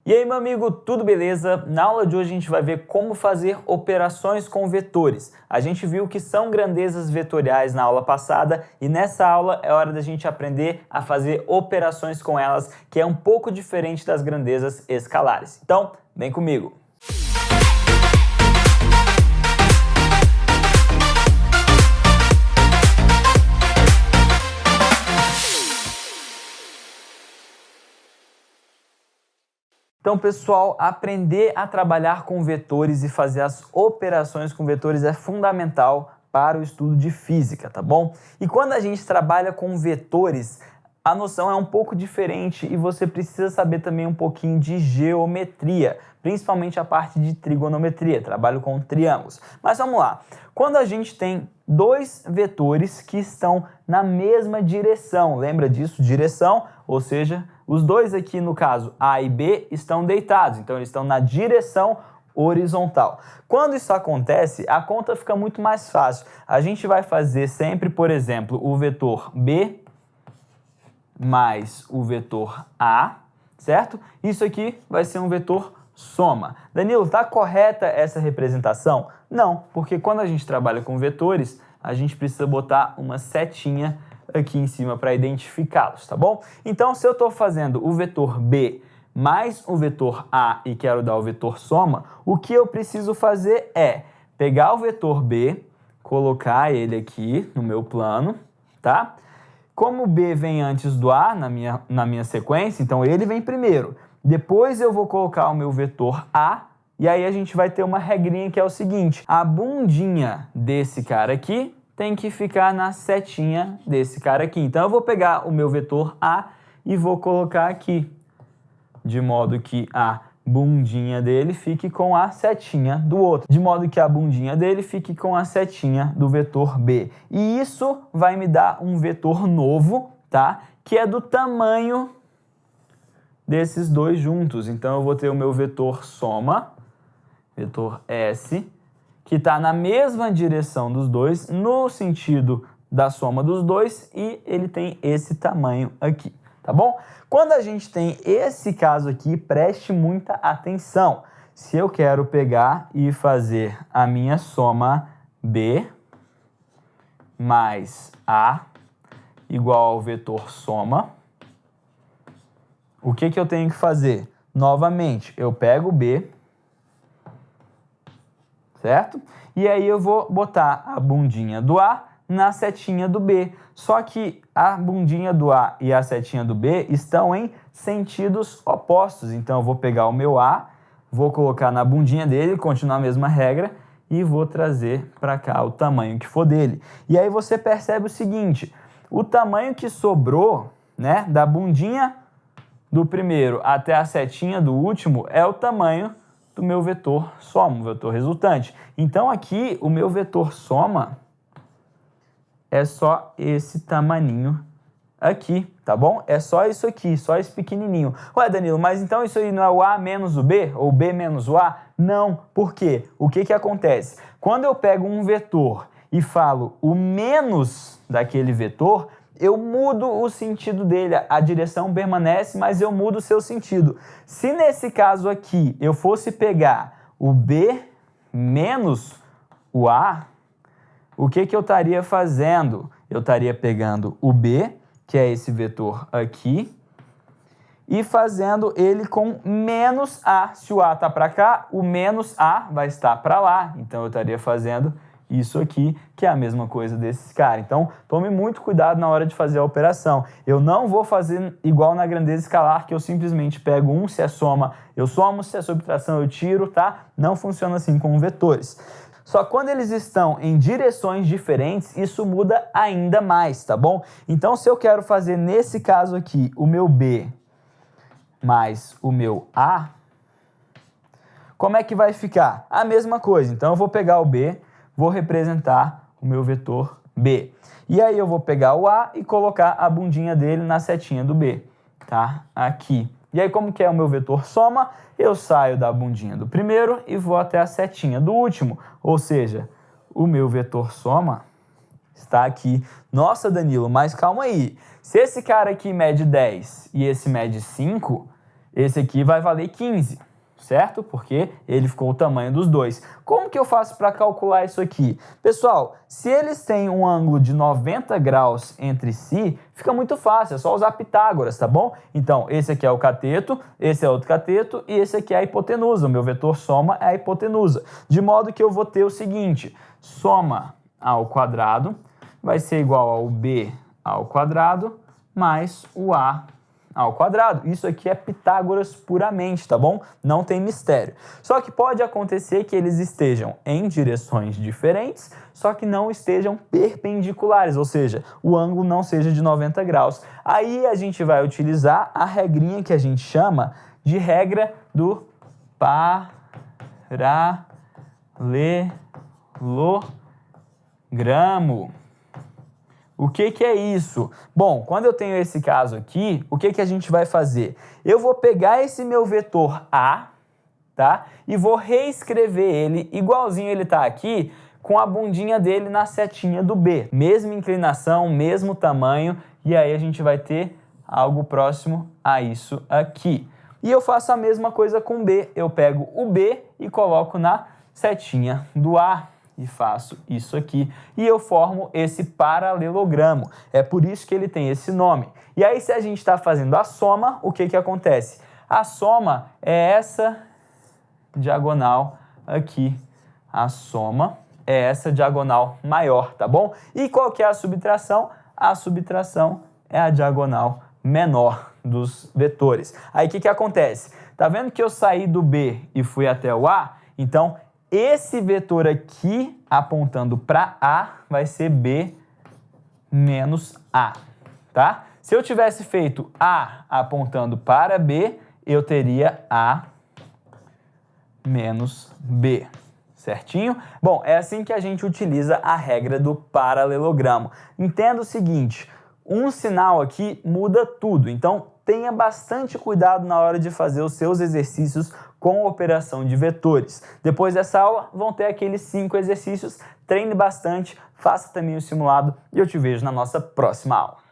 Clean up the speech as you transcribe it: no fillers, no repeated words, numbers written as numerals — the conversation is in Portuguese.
E aí, meu amigo, tudo beleza? Na aula de hoje a gente vai ver como fazer operações com vetores. A gente viu que são grandezas vetoriais na aula passada e nessa aula é hora da gente aprender a fazer operações com elas, que é um pouco diferente das grandezas escalares. Então, vem comigo! Então, pessoal, aprender a trabalhar com vetores e fazer as operações com vetores é fundamental para o estudo de física, tá bom? E quando a gente trabalha com vetores, a noção é um pouco diferente e você precisa saber também um pouquinho de geometria, principalmente a parte de trigonometria, trabalho com triângulos. Mas vamos lá, quando a gente tem dois vetores que estão na mesma direção, lembra disso? Direção, ou seja, os dois aqui, no caso A e B, estão deitados, então eles estão na direção horizontal. Quando isso acontece, a conta fica muito mais fácil. A gente vai fazer sempre, por exemplo, o vetor B mais o vetor A, certo? Isso aqui vai ser um vetor soma. Danilo, está correta essa representação? Não, porque quando a gente trabalha com vetores, a gente precisa botar uma setinha aqui em cima para identificá-los, tá bom? Então, se eu estou fazendo o vetor B mais o vetor A e quero dar o vetor soma, o que eu preciso fazer é pegar o vetor B, colocar ele aqui no meu plano, tá? Como o B vem antes do A na minha sequência, então ele vem primeiro. Depois eu vou colocar o meu vetor A, e aí a gente vai ter uma regrinha que é o seguinte: a bundinha desse cara aqui tem que ficar na setinha desse cara aqui. Então eu vou pegar o meu vetor A e vou colocar aqui, de modo que a bundinha dele fique com a setinha do outro, de modo que a bundinha dele fique com a setinha do vetor B. E isso vai me dar um vetor novo, tá? Que é do tamanho desses dois juntos. Então eu vou ter o meu vetor soma, vetor S, que está na mesma direção dos dois, no sentido da soma dos dois, e ele tem esse tamanho aqui, tá bom? Quando a gente tem esse caso aqui, preste muita atenção. Se eu quero pegar e fazer a minha soma B mais A igual ao vetor soma, o que eu tenho que fazer? Novamente, eu pego B, certo? E aí eu vou botar a bundinha do A na setinha do B. Só que a bundinha do A e a setinha do B estão em sentidos opostos. Então eu vou pegar o meu A, vou colocar na bundinha dele, continuar a mesma regra, e vou trazer para cá o tamanho que for dele. E aí você percebe o seguinte: o tamanho que sobrou, né, da bundinha do primeiro até a setinha do último é o tamanho do meu vetor soma, o vetor resultante. Então aqui o meu vetor soma é só esse tamaninho aqui, tá bom? É só isso aqui, só esse pequenininho. Ué, Danilo, mas então isso aí não é o A menos o B? Ou B menos o A? Não, por quê? O que acontece? Quando eu pego um vetor e falo o menos daquele vetor, eu mudo o sentido dele, a direção permanece, mas eu mudo o seu sentido. Se nesse caso aqui eu fosse pegar o B menos o A, o que eu estaria fazendo? Eu estaria pegando o B, que é esse vetor aqui, e fazendo ele com menos A. Se o A está para cá, o menos A vai estar para lá. Então eu estaria fazendo isso aqui, que é a mesma coisa desses caras. Então, tome muito cuidado na hora de fazer a operação. Eu não vou fazer igual na grandeza escalar, que eu simplesmente pego um, se é soma, eu somo, se é subtração, eu tiro, tá? Não funciona assim com vetores. Só quando eles estão em direções diferentes, isso muda ainda mais, tá bom? Então, se eu quero fazer, nesse caso aqui, o meu B mais o meu A, como é que vai ficar? A mesma coisa. Então, eu vou pegar o B, vou representar o meu vetor B. E aí eu vou pegar o A e colocar a bundinha dele na setinha do B, tá? Aqui. E aí como que é o meu vetor soma? Eu saio da bundinha do primeiro e vou até a setinha do último. Ou seja, o meu vetor soma está aqui. Nossa, Danilo, mas calma aí. Se esse cara aqui mede 10 e esse mede 5, esse aqui vai valer 15, certo? Porque ele ficou o tamanho dos dois. Como que eu faço para calcular isso aqui? Pessoal, se eles têm um ângulo de 90 graus entre si, fica muito fácil, é só usar Pitágoras, tá bom? Então, esse aqui é o cateto, esse é outro cateto e esse aqui é a hipotenusa. O meu vetor soma é a hipotenusa. De modo que eu vou ter o seguinte, soma ao quadrado vai ser igual ao b ao quadrado mais o a ao quadrado. Isso aqui é Pitágoras puramente, tá bom? Não tem mistério. Só que pode acontecer que eles estejam em direções diferentes, só que não estejam perpendiculares, ou seja, o ângulo não seja de 90 graus. Aí a gente vai utilizar a regrinha que a gente chama de regra do paralelogramo. O que é isso? Bom, quando eu tenho esse caso aqui, o que a gente vai fazer? Eu vou pegar esse meu vetor A, tá? E vou reescrever ele igualzinho ele tá aqui, com a bundinha dele na setinha do B. Mesma inclinação, mesmo tamanho, e aí a gente vai ter algo próximo a isso aqui. E eu faço a mesma coisa com B. Eu pego o B e coloco na setinha do A. E faço isso aqui. E eu formo esse paralelogramo. É por isso que ele tem esse nome. E aí, se a gente está fazendo a soma, o que acontece? A soma é essa diagonal aqui. A soma é essa diagonal maior, tá bom? E qual que é a subtração? A subtração é a diagonal menor dos vetores. Aí, o que acontece? Tá vendo que eu saí do B e fui até o A? Então, esse vetor aqui, apontando para A, vai ser B menos A, tá? Se eu tivesse feito A apontando para B, eu teria A menos B, certinho? Bom, é assim que a gente utiliza a regra do paralelogramo. Entenda o seguinte, um sinal aqui muda tudo, então tenha bastante cuidado na hora de fazer os seus exercícios com operação de vetores. Depois dessa aula, vão ter aqueles 5 exercícios. Treine bastante, faça também o simulado e eu te vejo na nossa próxima aula.